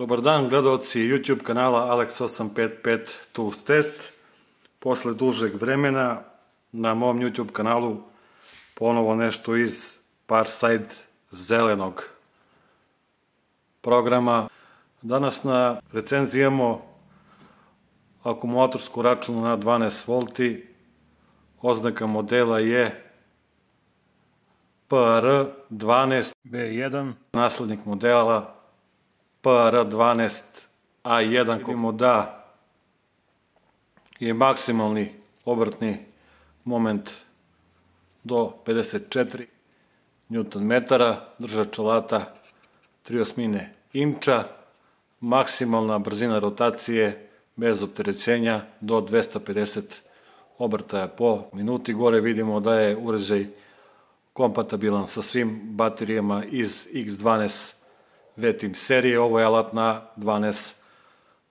Dobar dan gledalci YouTube kanala Alex855 Tools Test. Posle dužeg vremena na mom YouTube kanalu ponovo nešto iz Parside zelenog programa. Danas na recenziji imamo akumulatorsku računu na 12V. Oznaka modela je PR12B1, naslednik modela PR12A1. Vidimo da je maksimalni obrtni moment do 54 Nm, držač alata 3/8 inča, maksimalna brzina rotacije bez opterećenja do 250 obrtaja po minuti. Gore vidimo da je uređaj kompatibilan sa svim baterijama iz X12 V-Team serije. Ovo je alat na 12V.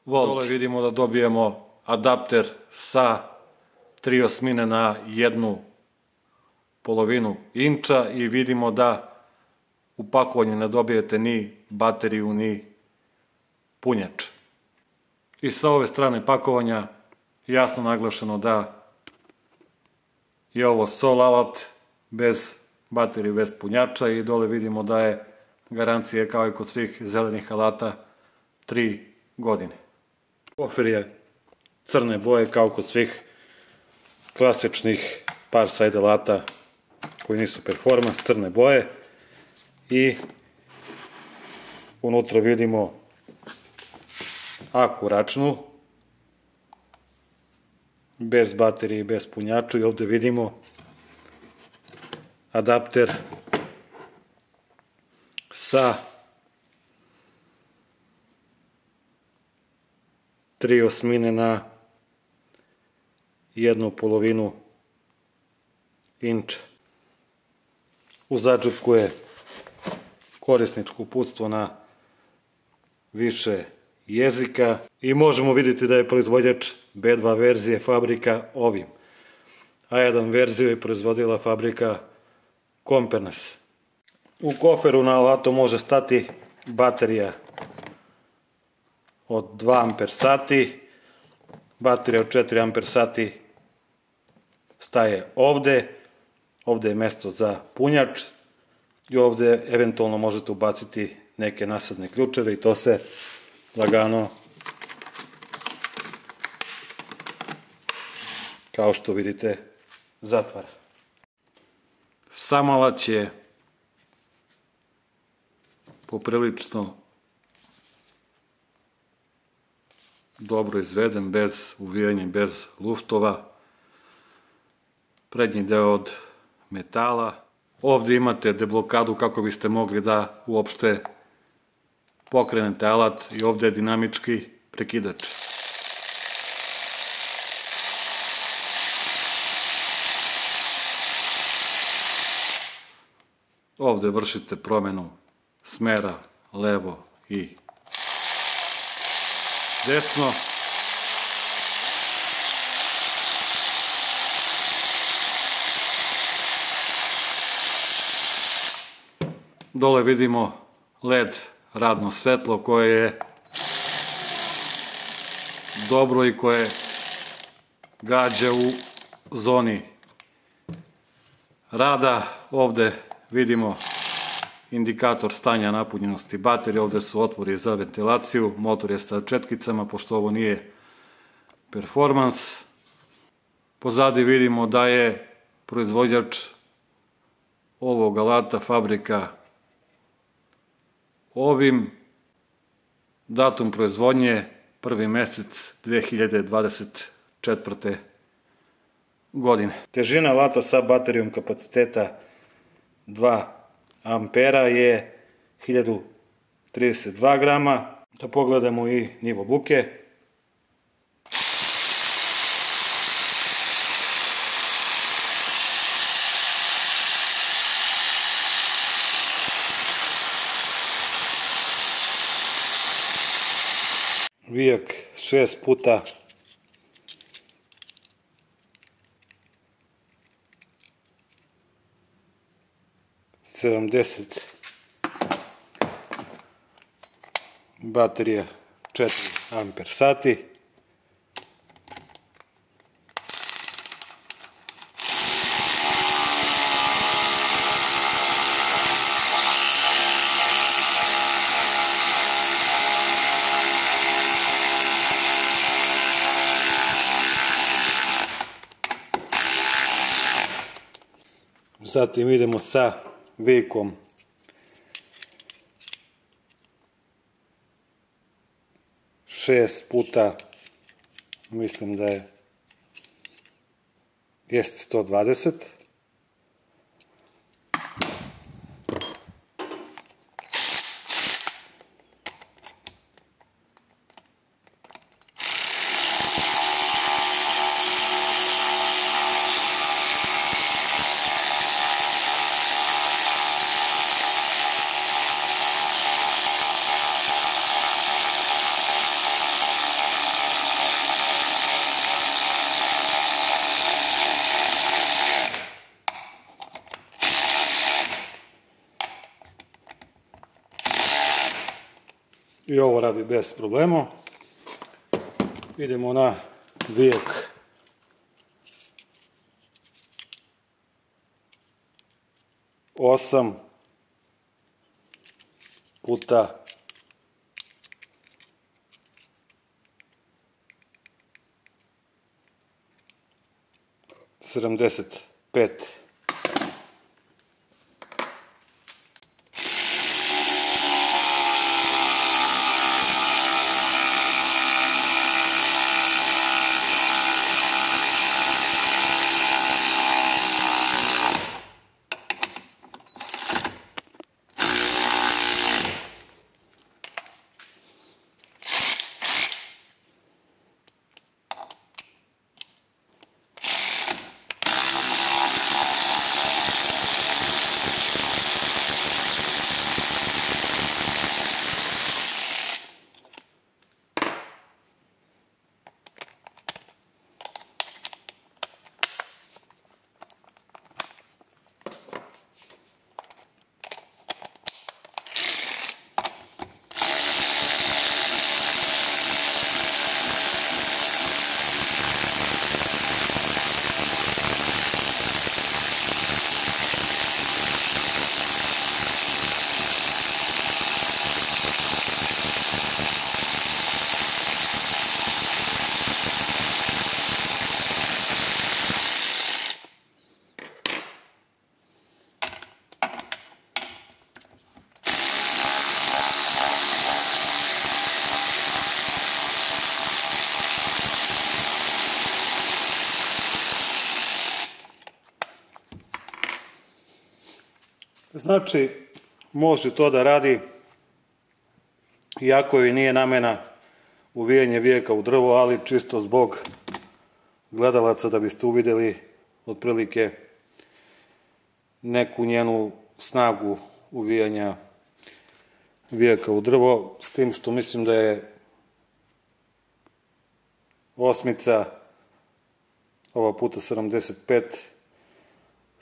Dole vidimo da dobijemo adapter sa 3/8 na 1/2 inča i vidimo da u pakovanju ne dobijete ni bateriju ni punjač. I sa ove strane pakovanja jasno naglašeno da je ovo sol alat bez baterije, bez punjača, i dole vidimo da je garancija kao i kod svih zelenih alata 3 godine. Kofer je crne boje kao kod svih klasičnih Parside alata koji nisu performans, crne boje, i unutra vidimo aku račnu bez baterije i bez punjača, i ovde vidimo adapter sa 3/8 na 1/2 inča. U zadžepku je korisničko uputstvo na više jezika i možemo vidjeti da je proizvođač B2 verzije fabrika Ovim. A1 verziju je proizvodila fabrika Compernes. U koferu na alatu može stati baterija od 2Ah, baterija od 4Ah staje ovde, ovde je mesto za punjač i ovde eventualno možete ubaciti neke nasadne ključeve i to se lagano, kao što vidite, zatvara. Sam alat je poprilično dobro izveden, bez uvijanja, bez luftova. Prednji deo od metala. Ovdje imate deblokadu kako biste mogli da uopšte pokrenete alat, i ovdje je dinamički prekidač. Ovdje vršite promenu smera levo i desno. Dole vidimo LED radno svetlo koje je dobro i koje gađa u zoni rada. Ovde vidimo indikator stanja napunjenosti baterije, ovde su otvori za ventilaciju, motor je sa četkicama pošto ovo nije performans. Pozadi vidimo da je proizvođač ovog alata fabrika Ovim, datum proizvodnje 1. mesec 2024. godine. Težina alata sa baterijom kapaciteta 2 ampera je 1032 grama. Da pogledamo i nivo buke. Vijak 6 puta 70 baterija 4 amper sati. Zatim idemo sa vikom 6 puta, mislim da jest 120. I ovo radi bez problema. Idemo na vijek 8 puta 75. Znači, može to da radi, iako joj nije namena uvijanje vijeka u drvo, ali čisto zbog gledalaca da biste uvidjeli otprilike neku njenu snagu uvijanja vijeka u drvo, s tim što mislim da je osmica, ova puta 75,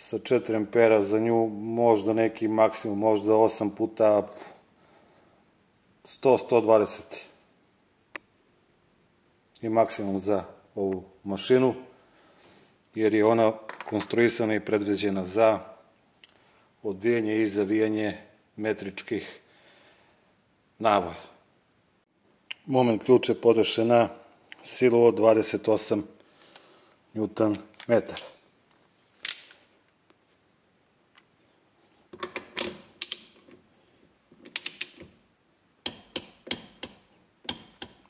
sa 4 ampera za nju, možda neki maksimum, možda 8 puta 100-120 i maksimum za ovu mašinu, jer je ona konstruisana i predviđena za odvijanje i zavijanje metričkih navoja. Moment ključ je podešen na silu od 28 Nm.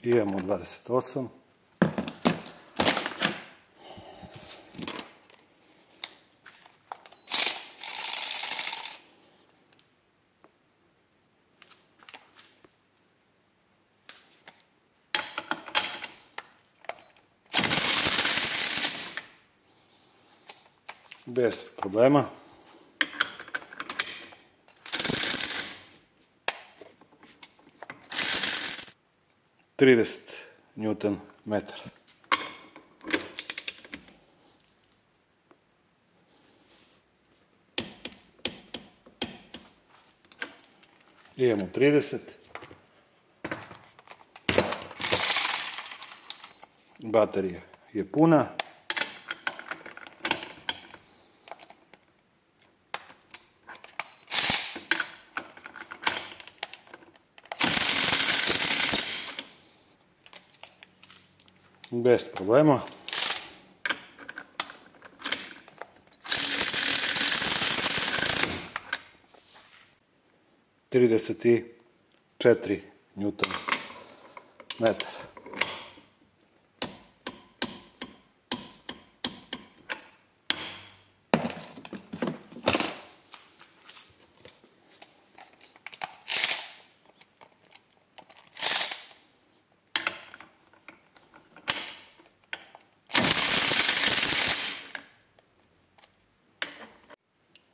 Imamo 28. Bez problema. Trideset Newton metara. Imamo 30. Baterija je puna. Bez problema. Trideset i 4 newton metara.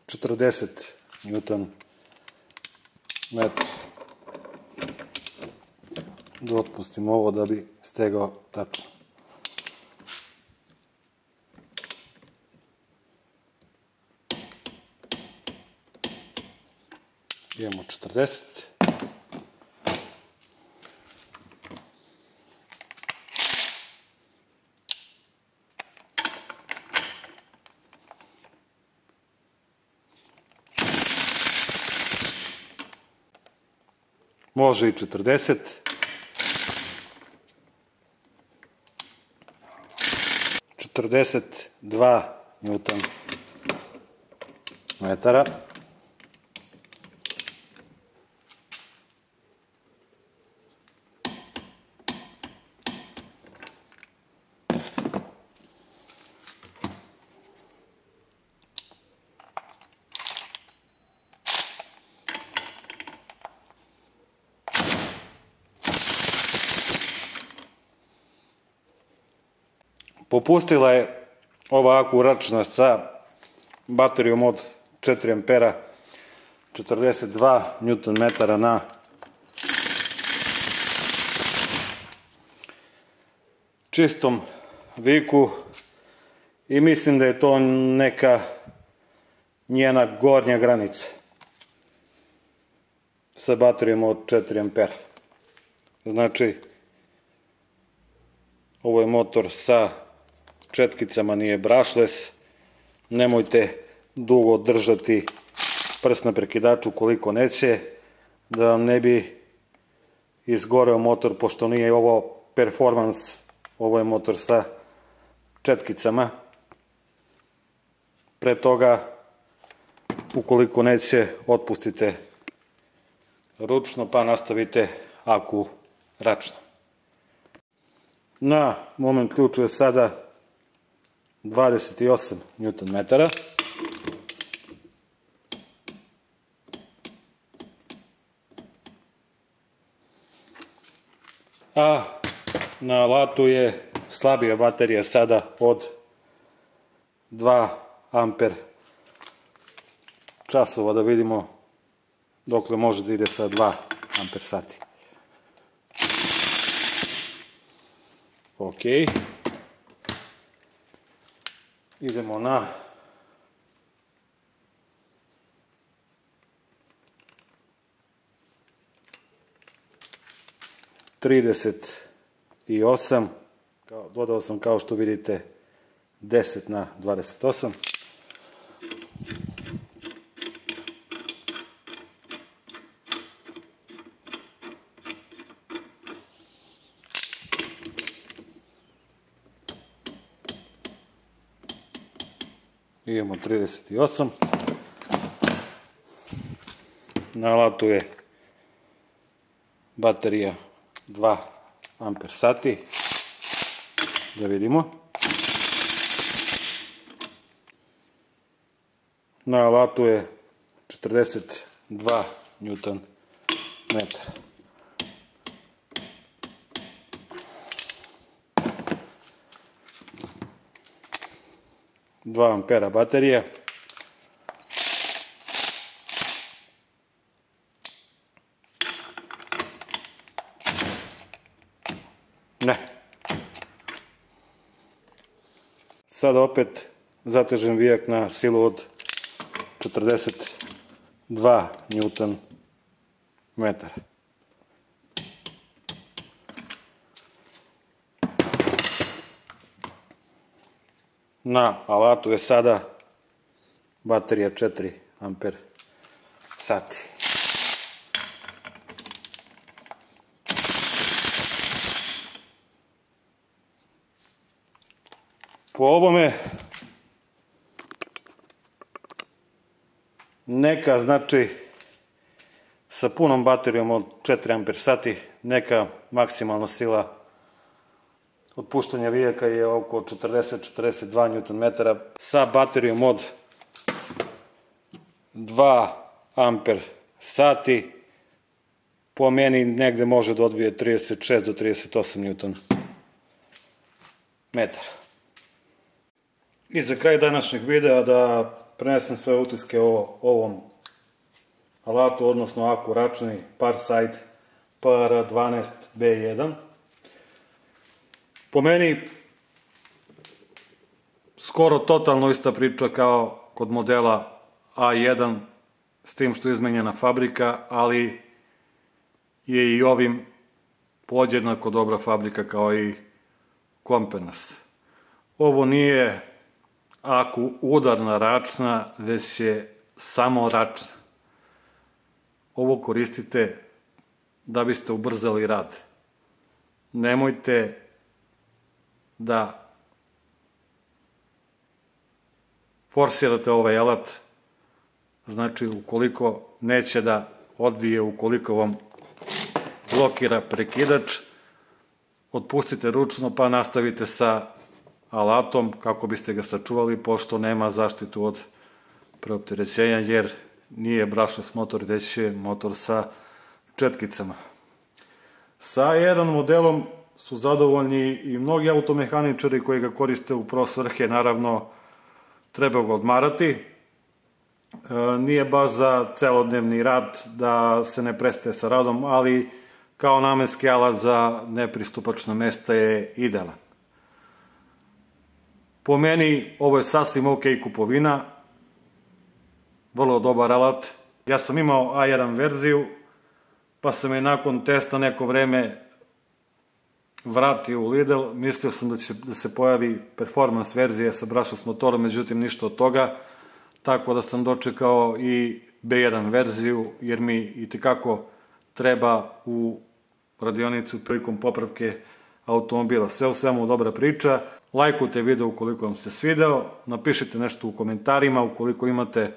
Četrdeset newton metara. Da otpustim ovo da bi stegao tačno. Imamo 40. Može i 40. 42 newton metara. Popustila je ova akuračna sa baterijom od 4 ampera, 42 Nm na čistom viku i mislim da je to neka njena gornja granica sa baterijom od 4 ampera. Znači, ovo je motor sa četkicama, nije brushless. Nemojte dugo držati prst na prekidaču koliko neće, da vam ne bi izgoreo motor, pošto nije ovo performans, ovo je motor sa četkicama. Pre toga, ukoliko neće, otpustite ručno pa nastavite aku račno. Na moment ključu je sada 28 Nm. A na alatu je slabija baterija sada od 2 amper časova, da vidimo dokle može da ide sa 2 amper sati. Ok. Idemo na trideset i 8. Dodao sam, kao što vidite, 10 na 28. Imamo 38. Na alatu je baterija 2 amper sati. Da vidimo. Na alatu je 42 Nm. 2 ampera baterija. Ne. Sada opet zatežem vijak na silu od 42 Nm. Na alatu je sada baterija 4 amper sati. Po ovome neka znači sa punom baterijom od 4 amper sati, neka maksimalna sila otpuštanja vijaka je oko 40-42 Nm. Sa baterijom od 2 amper sati po meni negde može da odbije 36 do 38 Nm. I za kraj današnjeg videa da prenesem sve utiske o ovom alatu, odnosno Aku Račni Parsite PR12B1. Po meni skoro totalno ista priča kao kod modela A1, s tim što je izmenjena fabrika, ali je i ovim podjednako dobra fabrika kao i Kompenas. Ovo nije Aku udarna račna, već je samo račna. Ovo koristite da biste ubrzali rad. Nemojte da forsirate ovaj alat, znači ukoliko neće da odbije, ukoliko vam blokira prekidač, otpustite ručno pa nastavite sa alatom kako biste ga sačuvali, pošto nema zaštitu od preopterećenja, jer nije brushless motor, već je motor sa četkicama. Sa A1 modelom su zadovoljni i mnogi automehaničari koji ga koriste u pro svrhe, naravno treba ga odmarati. Nije baš za celodnevni rad da se ne prestaje sa radom, ali kao namenski alat za nepristupačna mesta je idealan. Po meni ovo je sasvim ok kupovina, vrlo dobar alat. Ja sam imao A1 verziju, pa sam je nakon testa neko vreme vratio u Lidl. Mislio sam da će da se pojavi performans verzija sa brushless motorom, međutim ništa od toga. Tako da sam dočekao i B1 verziju, jer mi itekako treba u radionicu prilikom popravke automobila. Sve u svemu dobra priča. Lajkujte video ukoliko vam se svideo, napišite nešto u komentarima ukoliko imate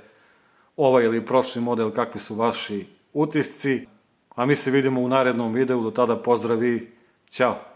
ovaj ili prošli model, kakvi su vaši utisci. A mi se vidimo u narednom videu, do tada pozdrav i ćao!